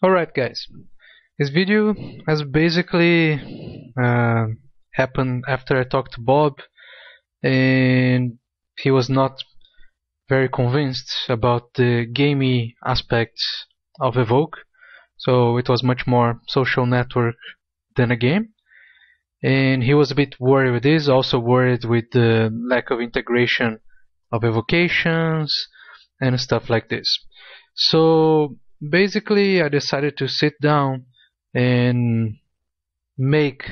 Alright guys, this video has basically happened after I talked to Bob, and he was not very convinced about the gamey aspects of Evoke, so it was much more social network than a game, and he was a bit worried with this, also worried with the lack of integration of evocations and stuff like this. So basically I decided to sit down and make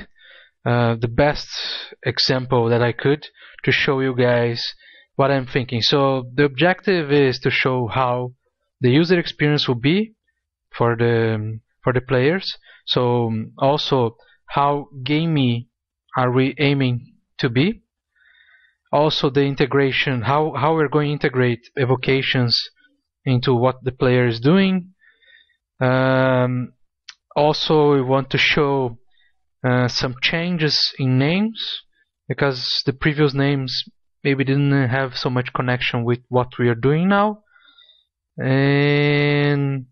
the best example that I could to show you guys what I'm thinking. So the objective is to show how the user experience will be for the players. So also how gamey are we aiming to be. Also the integration, how we're going to integrate evocations into what the player is doing. Also we want to show some changes in names, because the previous names maybe didn't have so much connection with what we are doing now. And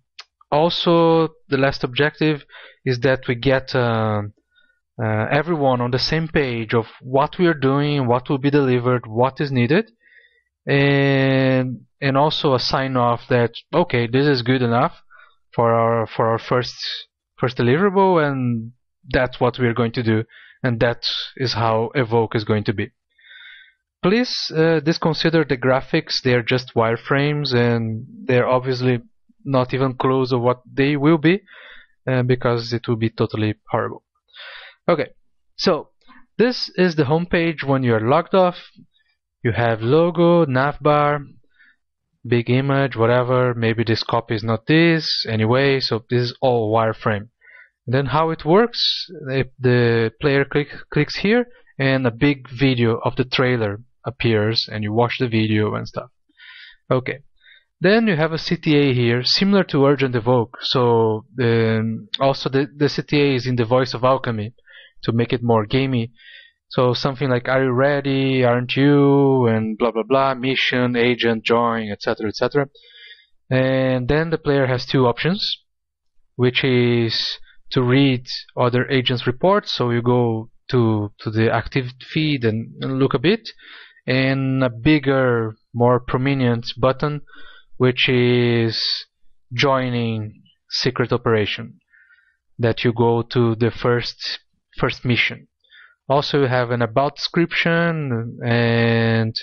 also the last objective is that we get everyone on the same page of what we are doing, what will be delivered, what is needed, and also a sign off that okay, this is good enough for our first deliverable, and that's what we are going to do, and that is how Evoke is going to be. Please disconsider the graphics. They are just wireframes, and they're obviously not even close to what they will be, because it will be totally horrible. Okay, so this is the home page when you are logged off. You have logo, navbar, big image, whatever. Maybe this copy is not this anyway, so this is all wireframe. Then how it works, if the player clicks here and a big video of the trailer appears and you watch the video and stuff. Okay, then you have a CTA here similar to Urgent Evoke, so also the CTA is in the voice of Alchemy to make it more gamey. So something like are you ready, aren't you, and blah blah blah, mission, agent, join, etc etc. And then the player has two options, which is to read other agents' reports, so you go to the active feed and look a bit, and a bigger, more prominent button, which is joining secret operation, that you go to the first mission. Also you have an about description and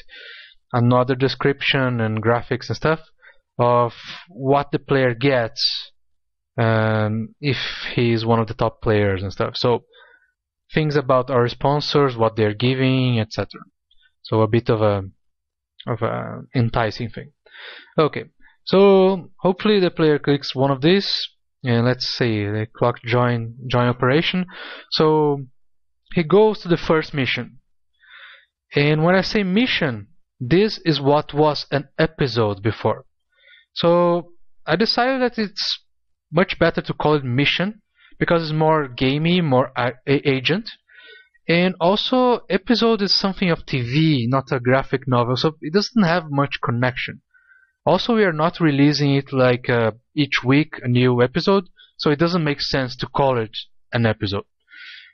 another description and graphics and stuff of what the player gets if he is one of the top players and stuff. So things about our sponsors, what they're giving, etc. So a bit of a enticing thing. Okay, so hopefully the player clicks one of these, and let's say the clock join operation. So he goes to the first mission, and when I say mission, this is what was an episode before. So I decided that it's much better to call it mission, because it's more gamey, more agent, and also episode is something of TV, not a graphic novel, so it doesn't have much connection. Also we are not releasing it like each week a new episode, so it doesn't make sense to call it an episode.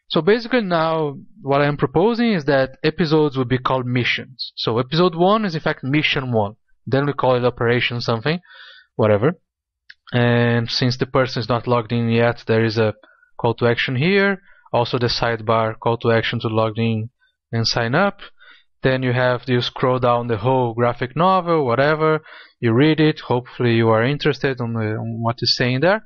So basically now what I am proposing is that episodes will be called missions. So episode 1 is in fact mission 1, then we call it operation something, whatever. And since the person is not logged in yet, there is a call to action here, also the sidebar call to action to log in and sign up. Then you scroll down the whole graphic novel, whatever, you read it, hopefully you are interested on what is saying there.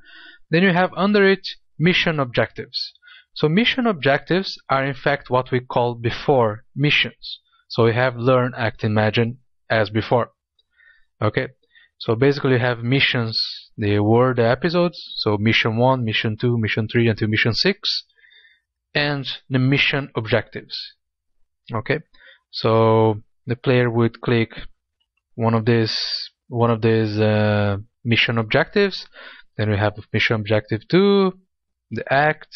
Then you have under it mission objectives. So mission objectives are in fact what we called before missions. So we have learn, act, imagine as before. Okay, so basically you have missions, they were the episodes, so mission 1, mission 2, mission 3 until mission 6, and the mission objectives. Okay, so the player would click one of these mission objectives. Then we have mission objective 2, the act,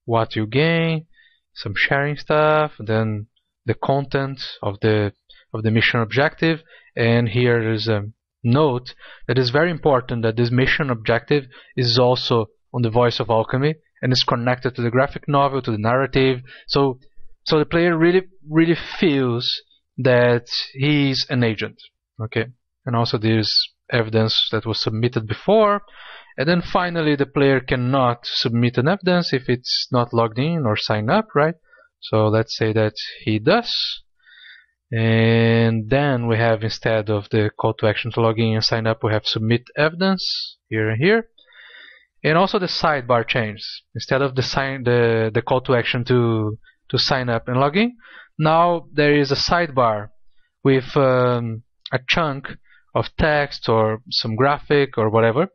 what you gain, some sharing stuff, then the content of the mission objective. And here is a note that is very important, that this mission objective is also on the Voice of Alchemy, and is connected to the graphic novel, to the narrative. So the player really feels that he's an agent. Okay, and also there's evidence that was submitted before, and then finally the player cannot submit an evidence if it's not logged in or signed up, right? So let's say that he does, and then we have, instead of the call to action to log in and sign up, we have submit evidence here and here. And also the sidebar changes. Instead of the call to action to sign up and log in, now there is a sidebar with a chunk of text or some graphic or whatever,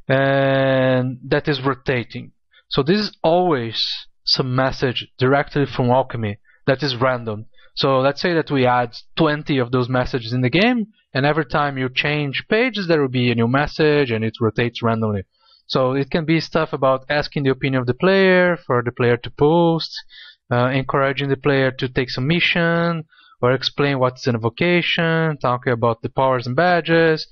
and that is rotating. So this is always some message directly from Alchemy that is random. So let's say that we add 20 of those messages in the game, and every time you change pages there will be a new message and it rotates randomly. So it can be stuff about asking the opinion of the player, for the player to post, encouraging the player to take some mission, or explain what's an evocation, talking about the powers and badges,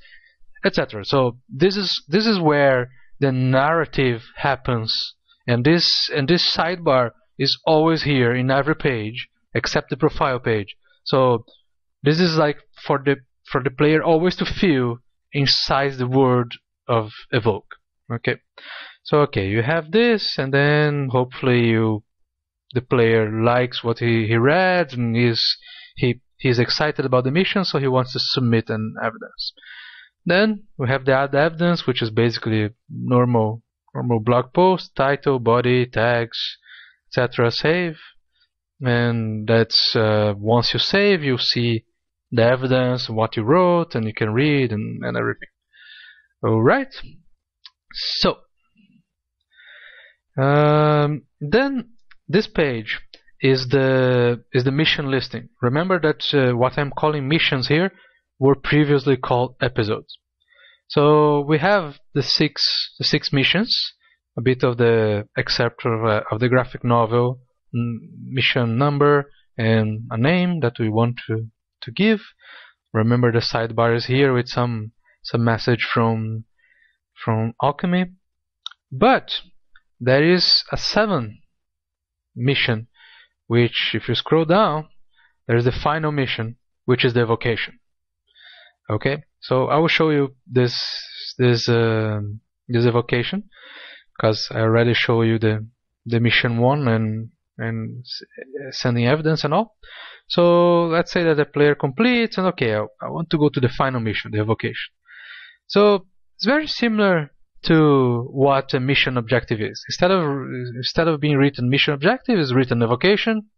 etc. So this is where the narrative happens, and this sidebar is always here in every page except the profile page. So this is like for the player always to feel inside the world of Evoke. Okay, so okay, you have this, and then hopefully the player likes what he read, and he's excited about the mission, so he wants to submit an evidence. Then we have the add evidence, which is basically normal blog post, title, body, tags, etc. Save, and that's once you save, you see the evidence, what you wrote, and you can read and everything. All right. So then this page is the mission listing. Remember that what I'm calling missions here were previously called episodes. So we have the six missions, a bit of the excerpt of the graphic novel, mission number, and a name that we want to give. Remember the sidebar is here with some message from Alchemy, but there is a 7th mission, which, if you scroll down, there is the final mission, which is the evocation. Okay, so I will show you this evocation, because I already showed you the mission 1 and sending evidence and all. So let's say that the player completes, and okay, I want to go to the final mission, the evocation. So it's very similar to what a mission objective is. Instead of being written mission objective, is written evocation,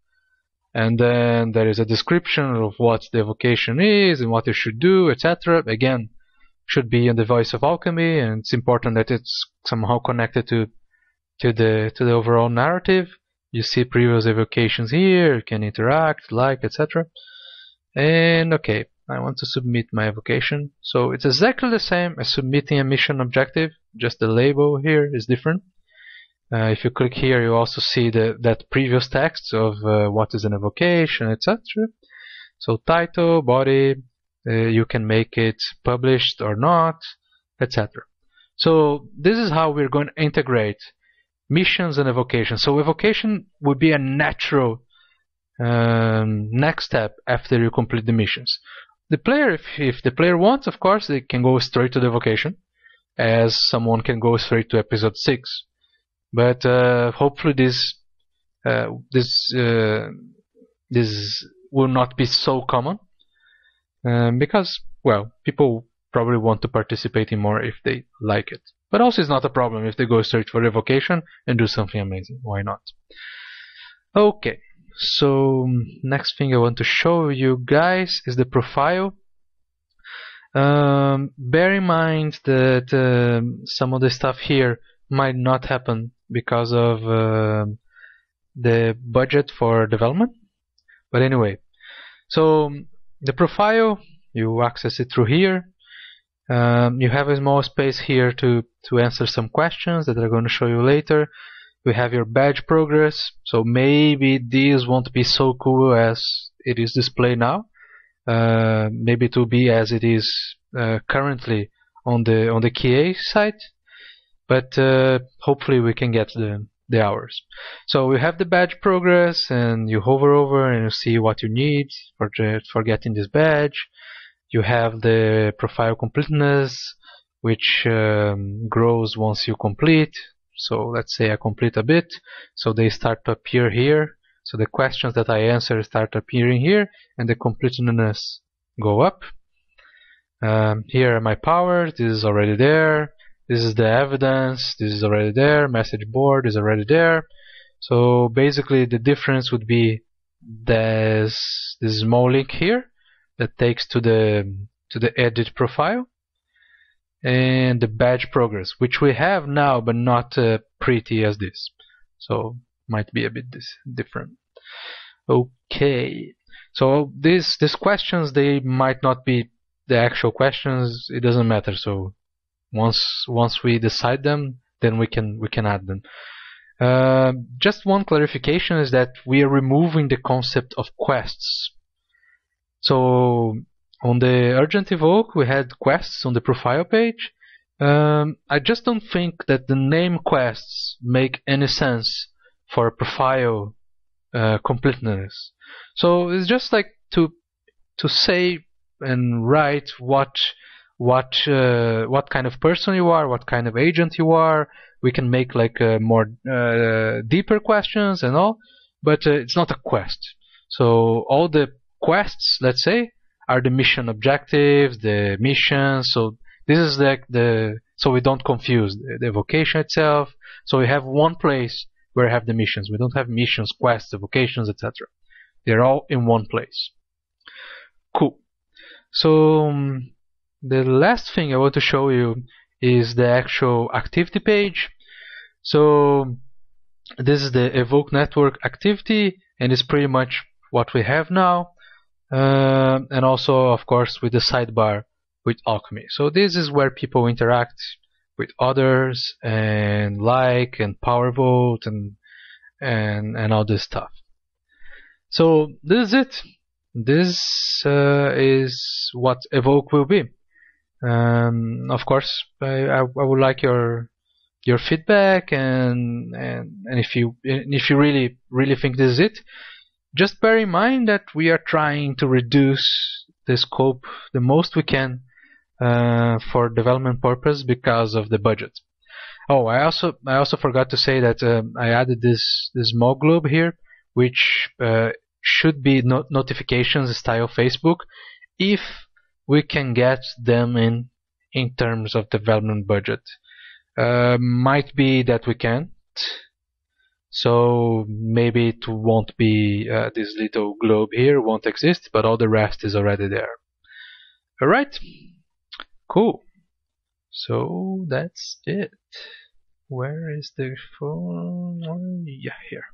and then there is a description of what the evocation is and what you should do, etc. Again, should be in the Voice of Alchemy, and it's important that it's somehow connected to the overall narrative. You see previous evocations here, you can interact, like, etc. And okay, I want to submit my evocation. So it's exactly the same as submitting a mission objective, just the label here is different. If you click here, you also see that previous text of what is an evocation, etc. So title, body, you can make it published or not, etc. So this is how we're going to integrate missions and evocation. So evocation would be a natural next step after you complete the missions. The player, if the player wants, of course, they can go straight to the evocation, as someone can go straight to episode 6. But hopefully this will not be so common, because, well, people probably want to participate in more if they like it. But also it's not a problem if they go straight for evocation and do something amazing. Why not? Okay, so next thing I want to show you guys is the profile. Bear in mind that some of the stuff here might not happen because of the budget for development. But anyway, so the profile, you access it through here. You have a small space here to answer some questions that I'm going to show you later. We have your badge progress, so maybe these won't be so cool as it is displayed now. Maybe it will be as it is currently on the KA site. but hopefully we can get the hours. So we have the badge progress, and you hover over and you see what you need for getting this badge. You have the profile completeness, which grows once you complete. So let's say I complete a bit, so they start to appear here. So the questions that I answer start appearing here, and the completeness go up. Here are my powers. This is already there. This is the evidence. This is already there. Message board is already there. So basically, the difference would be this small link here that takes to the edit profile, and the badge progress, which we have now, but not pretty as this. So might be a bit different. Okay. So these questions, they might not be the actual questions. It doesn't matter. So once we decide them, then we can add them. Just one clarification is that we are removing the concept of quests. So on the Urgent Evoke, we had quests on the profile page. I just don't think that the name quests make any sense for profile completeness. So it's just like to say and write what kind of person you are, what kind of agent you are. We can make like more deeper questions and all, but it's not a quest. So all the quests, let's say, are the mission objectives, the missions. So this is like so we don't confuse the evocation itself. So we have one place where we have the missions. We don't have missions, quests, evocations, etc. They're all in one place. Cool. So the last thing I want to show you is the actual activity page. So this is the Evoke Network activity, and it's pretty much what we have now. And also, of course, with the sidebar with Alchemy. So this is where people interact with others and like and power vote and all this stuff. So this is it. This is what Evoke will be. Of course, I would like your feedback, and if you really think this is it, just bear in mind that we are trying to reduce the scope the most we can for development purpose because of the budget. Oh, I also forgot to say that I added this small globe here, which should be notifications style Facebook, if we can get them in terms of development budget. Might be that we can't. So maybe it won't be this little globe here won't exist, but all the rest is already there. Alright, cool. So that's it. Where is the phone? Yeah, here.